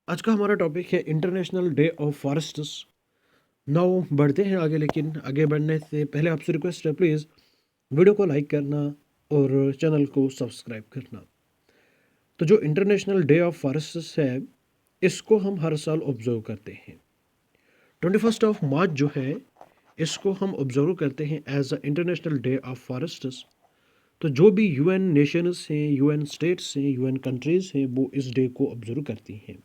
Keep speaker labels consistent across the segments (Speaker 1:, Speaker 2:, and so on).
Speaker 1: आज का हमारा टॉपिक है international day of forests. Now बढ़ते हैं आगे, लेकिन आगे बढ़ने से पहले आपसे रिक्वेस्ट है, प्लीज़ वीडियो को लाइक करना और चैनल को सब्सक्राइब करना। तो जो इंटरनेशनल डे ऑफ फॉरेस्ट्स है, इसको हम हर साल ऑब्जर्व करते हैं। 21 मार्च जो है, इसको हम ऑब्जर्व करते हैं as a international day of forests. तो जो भी यूएन नेशंस हैं, यूएन स्टेट्स हैं, यूएन कंट्रीज़ हैं, वो इस डे को ऑब्जर्व करती हैं।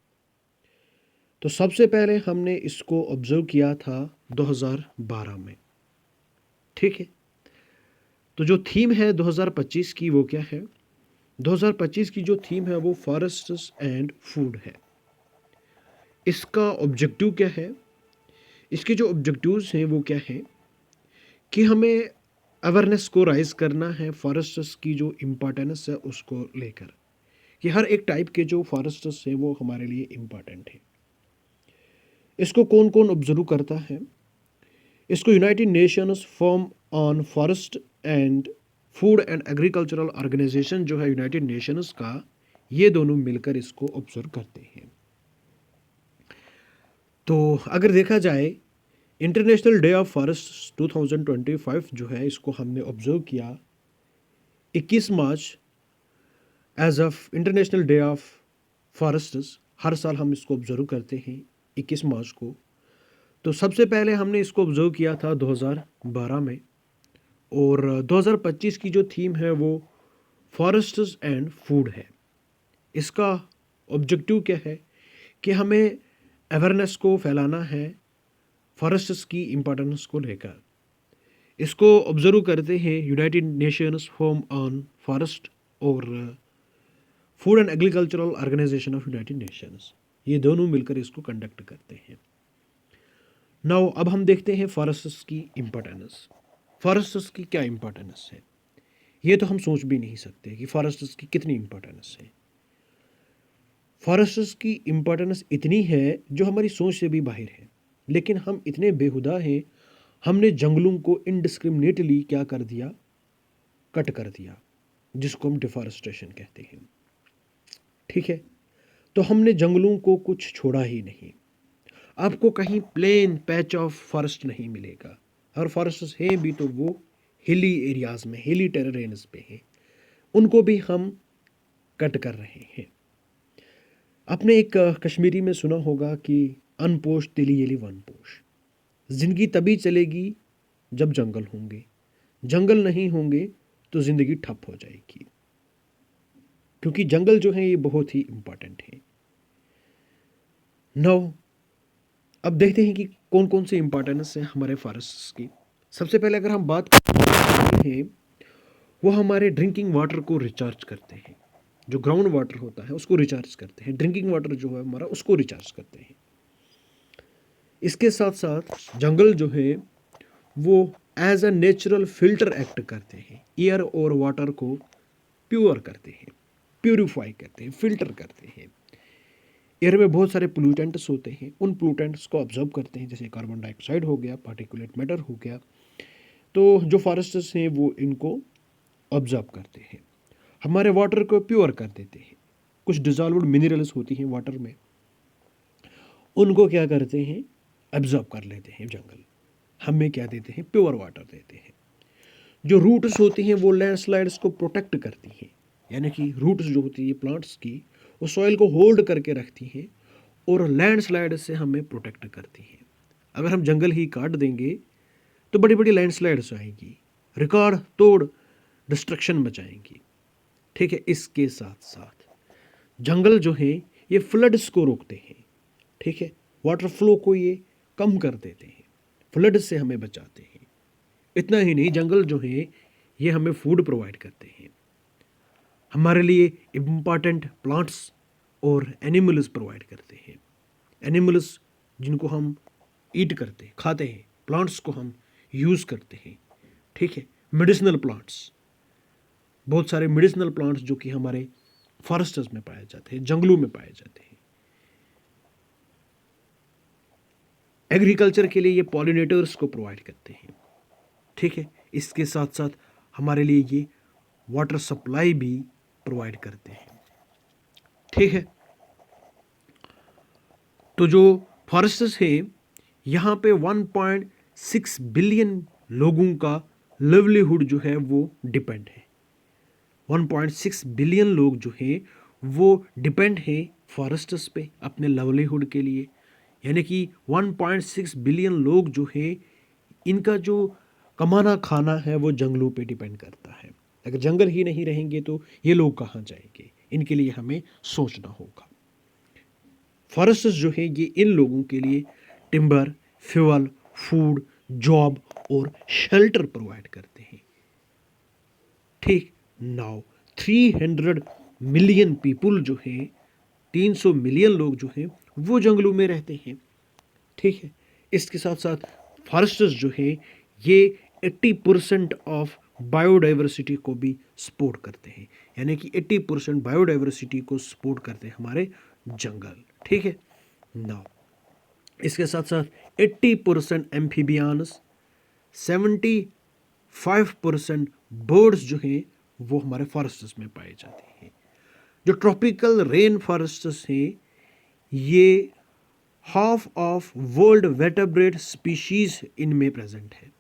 Speaker 1: तो सबसे पहले हमने इसको ऑब्जर्व किया था 2012 में। ठीक है। तो जो थीम है 2025 की, वो क्या है? 2025 की जो थीम है वो फॉरेस्ट्स एंड फूड है। इसका ऑब्जेक्टिव क्या है? इसके जो ऑब्जेक्टिव्स हैं वो क्या है कि हमें अवेयरनेस को राइज करना है फॉरेस्ट्स की जो इम्पोर्टेंस है उसको लेकर, कि हर एक टाइप के जो फॉरेस्ट्स हैं वो हमारे लिए इम्पॉर्टेंट है। इसको कौन कौन ऑब्जर्व करता है? इसको United Nations forum on forest and food and agricultural organization जो है यूनाइटेड नेशंस का, ये दोनों मिलकर इसको ऑब्जर्व करते हैं। तो अगर देखा जाए, इंटरनेशनल डे ऑफ फॉरेस्ट 2025 जो है, इसको हमने ऑब्जर्व किया 21 March as of International day of Forests. हर साल हम इसको ऑब्जर्व करते हैं 21 मार्च को। तो सबसे पहले हमने इसको ऑब्जर्व किया था 2012 में, और 2025 की जो थीम है वो फॉरेस्ट्स एंड फूड है। इसका ऑब्जेक्टिव क्या है कि हमें अवेयरनेस को फैलाना है फॉरेस्ट्स की इम्पोर्टेंस को लेकर। इसको ऑब्जर्व करते हैं United Nations Forum on Forest और Food and agricultural Organisation of United Nations. ये दोनों मिलकर इसको कंडक्ट करते हैं। नाउ अब हम देखते हैं फॉरेस्ट्स की इम्पोर्टेंस। फॉरेस्ट्स की क्या इम्पोर्टेंस है, ये तो हम सोच भी नहीं सकते कि फॉरेस्ट्स की कितनी इम्पोर्टेंस है। फॉरेस्ट्स की इम्पोर्टेंस इतनी है जो हमारी सोच से भी बाहर है, लेकिन हम इतने बेहुदा हैं, हमने जंगलों को इनडिस्क्रिमिनेटली क्या कर दिया, कट कर दिया, जिसको हम डिफॉरेस्टेशन कहते हैं। ठीक है। तो हमने जंगलों को कुछ छोड़ा ही नहीं। आपको कहीं प्लेन पैच ऑफ फॉरेस्ट नहीं मिलेगा, और फॉरेस्ट्स हैं भी तो वो हिली एरियाज में, हिली टेरेन्स पे हैं, उनको भी हम कट कर रहे हैं। आपने एक कश्मीरी में सुना होगा कि अनपोष तिली येली वन पोष। जिंदगी तभी चलेगी जब जंगल होंगे, जंगल नहीं होंगे तो जिंदगी ठप हो जाएगी, क्योंकि जंगल जो है ये बहुत ही इम्पोर्टेंट है। नौ अब देखते हैं कि कौन कौन से इम्पोर्टेंस है हमारे फॉरेस्ट्स की। सबसे पहले अगर हम बात करते हैं, वो हमारे ड्रिंकिंग वाटर को रिचार्ज करते हैं। जो ग्राउंड वाटर होता है उसको रिचार्ज करते हैं, ड्रिंकिंग वाटर जो है हमारा उसको रिचार्ज करते हैं। इसके साथ साथ जंगल जो है वो as a natural filter act करते हैं, एयर और वाटर को प्योर करते हैं, प्यूरिफाई करते हैं, फिल्टर करते हैं। एयर में बहुत सारे पोल्यूटेंट्स होते हैं, उन पोल्यूटेंट्स को ऑब्जर्व करते हैं, जैसे कार्बन डाइऑक्साइड हो गया, पार्टिकुलेट मैटर हो गया। तो जो फॉरेस्ट्स हैं वो इनको ऑब्जर्व करते हैं, हमारे वाटर को प्योर कर देते हैं। कुछ डिजॉल्व्ड मिनरल्स होती हैं वाटर में, उनको क्या करते हैं, एब्जॉर्ब कर लेते हैं जंगल, हमें क्या देते हैं, प्योर वाटर देते हैं। जो रूट्स होती हैं वो लैंडस्लाइड्स को प्रोटेक्ट करती हैं, यानी कि रूट्स जो होती है प्लांट्स की, वो सॉइल को होल्ड करके रखती हैं और लैंडस्लाइड से हमें प्रोटेक्ट करती हैं। अगर हम जंगल ही काट देंगे तो बड़ी बड़ी लैंडस्लाइड्स आएंगी, रिकॉर्ड तोड़ डिस्ट्रक्शन मचाएंगी। ठीक है। इसके साथ साथ जंगल जो है ये फ्लड्स को रोकते हैं। ठीक है। वाटर फ्लो को ये कम कर देते हैं, फ्लड से हमें बचाते हैं। इतना ही नहीं, जंगल जो है ये हमें फूड प्रोवाइड करते हैं, हमारे लिए इम्पॉर्टेंट प्लांट्स और एनिमल्स प्रोवाइड करते हैं। एनिमल्स जिनको हम ईट करते हैं, खाते हैं, प्लांट्स को हम यूज़ करते हैं। ठीक है। मेडिसिनल प्लांट्स, बहुत सारे मेडिसिनल प्लांट्स जो कि हमारे फॉरेस्ट्स में पाए जाते हैं, जंगलों में पाए जाते हैं। एग्रीकल्चर के लिए ये पॉलिनेटर्स को प्रोवाइड करते हैं। ठीक है। इसके साथ साथ हमारे लिए ये वाटर सप्लाई भी प्रोवाइड करते हैं। ठीक है। तो जो फॉरेस्ट्स है यहाँ पे 1.6 बिलियन लोगों का लिवलीहुड जो है वो डिपेंड है। 1.6 बिलियन लोग जो हैं वो डिपेंड है फॉरेस्ट्स पे अपने लिवलीहुड के लिए। यानी कि 1.6 बिलियन लोग जो है इनका जो कमाना खाना है वो जंगलों पे डिपेंड करता है। अगर जंगल ही नहीं रहेंगे तो ये लोग कहाँ जाएंगे, इनके लिए हमें सोचना होगा। फॉरेस्ट्स जो है ये इन लोगों के लिए टिम्बर, फ्यूल, फूड, जॉब और शेल्टर प्रोवाइड करते हैं। ठीक, नाउ 300 मिलियन पीपुल जो है, 300 मिलियन लोग जो हैं वो जंगलों में रहते हैं। ठीक है, इसके साथ साथ फॉरेस्ट्स जो है ये 80% ऑफ बायोडाइवर्सिटी को भी सपोर्ट करते हैं। यानी कि 80% बायोडाइवर्सिटी को सपोर्ट करते हैं हमारे जंगल। ठीक है, नाउ इसके साथ साथ 80% एम्फीबियंस, 75% बर्ड्स जो हैं वो हमारे फॉरेस्ट्स में पाए जाते हैं। जो ट्रॉपिकल रेन फॉरेस्ट्स हैं ये हाफ ऑफ वर्ल्ड वेटरब्रेड स्पीशीज इनमें प्रेजेंट है।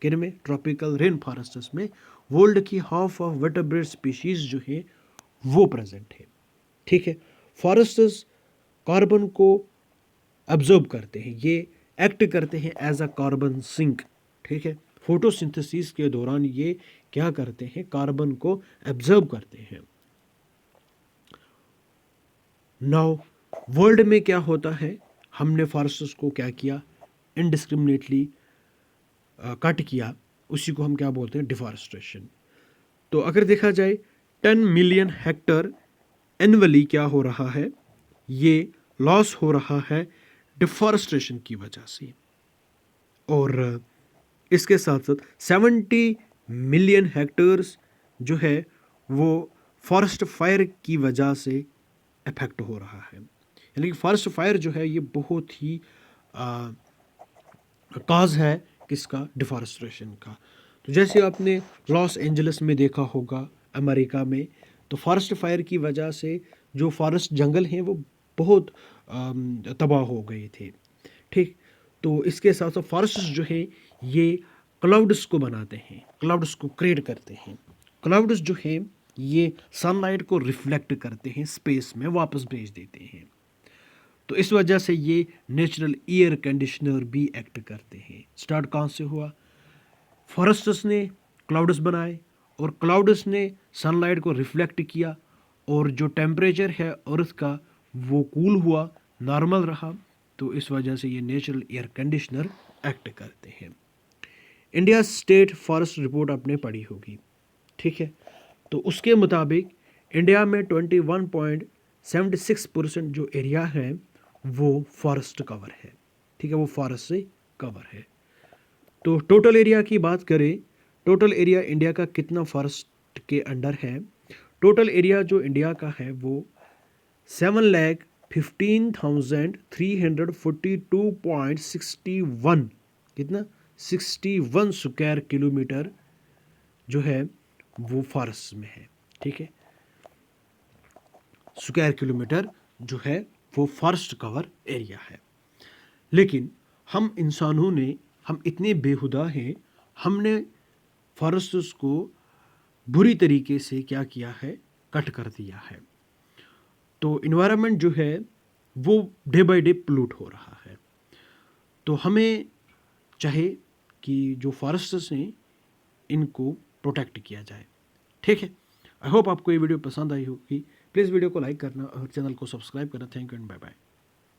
Speaker 1: किन में? ट्रॉपिकल रेन फॉरेस्ट्स में वर्ल्ड की हाफ ऑफ वेटरब्रेड स्पीशीज जो है वो प्रेजेंट है। ठीक है, फॉरेस्ट्स कार्बन को एब्जॉर्ब करते हैं, ये एक्ट करते हैं एज अ कार्बन सिंक। ठीक है, फोटोसिंथेसिस के दौरान ये क्या करते हैं? कार्बन को एब्जॉर्ब करते हैं। नाउ वर्ल्ड में क्या होता है? हमने फॉरेस्ट्स को क्या किया? इनडिस्क्रिमिनेटली कट किया, उसी को हम क्या बोलते हैं? डिफॉरेस्टेशन। तो अगर देखा जाए 10 मिलियन हेक्टर एनुअली क्या हो रहा है? ये लॉस हो रहा है डिफॉरेस्टेशन की वजह से। और इसके साथ साथ 70 मिलियन हेक्टर्स जो है वो फॉरेस्ट फायर की वजह से इफेक्ट हो रहा है। यानी कि फॉरेस्ट फायर जो है ये बहुत ही काज है किसका? डिफॉरेस्टेशन का। तो जैसे आपने लॉस एंजलिस में देखा होगा अमेरिका में, तो फॉरेस्ट फायर की वजह से जो फॉरेस्ट जंगल हैं वो बहुत तबाह हो गए थे। ठीक, तो इसके साथ साथ फॉरेस्ट जो है ये क्लाउड्स को बनाते हैं, क्लाउड्स को क्रिएट करते हैं। क्लाउड्स जो है ये सनलाइट को रिफ्लेक्ट करते हैं, स्पेस में वापस भेज देते हैं। तो इस वजह से ये नेचुरल एयर कंडीशनर भी एक्ट करते हैं। स्टार्ट कहाँ से हुआ? फॉरेस्ट्स ने क्लाउड्स बनाए और क्लाउड्स ने सनलाइट को रिफ्लेक्ट किया और जो टेम्परेचर है अर्थ का वो कूल हुआ, नॉर्मल रहा। तो इस वजह से ये नेचुरल एयर कंडीशनर एक्ट करते हैं। इंडिया स्टेट फॉरेस्ट रिपोर्ट आपने पढ़ी होगी। ठीक है, तो उसके मुताबिक इंडिया में 21.76% जो एरिया है वो फॉरेस्ट कवर है। ठीक है, वो फॉरेस्ट से कवर है। तो टोटल एरिया की बात करें, टोटल एरिया इंडिया का कितना फॉरेस्ट के अंडर है? टोटल एरिया जो इंडिया का है वो 7,15,342.61 कितना? 61 स्क्वायर किलोमीटर जो है वो फॉरेस्ट में है। ठीक है, स्क्वायर किलोमीटर जो है वो फॉरेस्ट कवर एरिया है। लेकिन हम इंसानों ने, हम इतने बेहुदा हैं, हमने फॉरेस्ट्स को बुरी तरीके से क्या किया है? कट कर दिया है। तो इन्वायरमेंट जो है वो डे बाय डे पोल्यूट हो रहा है। तो हमें चाहे कि जो फॉरेस्ट्स हैं इनको प्रोटेक्ट किया जाए। ठीक है, आई होप आपको ये वीडियो पसंद आई होगी। प्लीज़ वीडियो को लाइक करना और चैनल को सब्सक्राइब करना। Thank you and bye bye.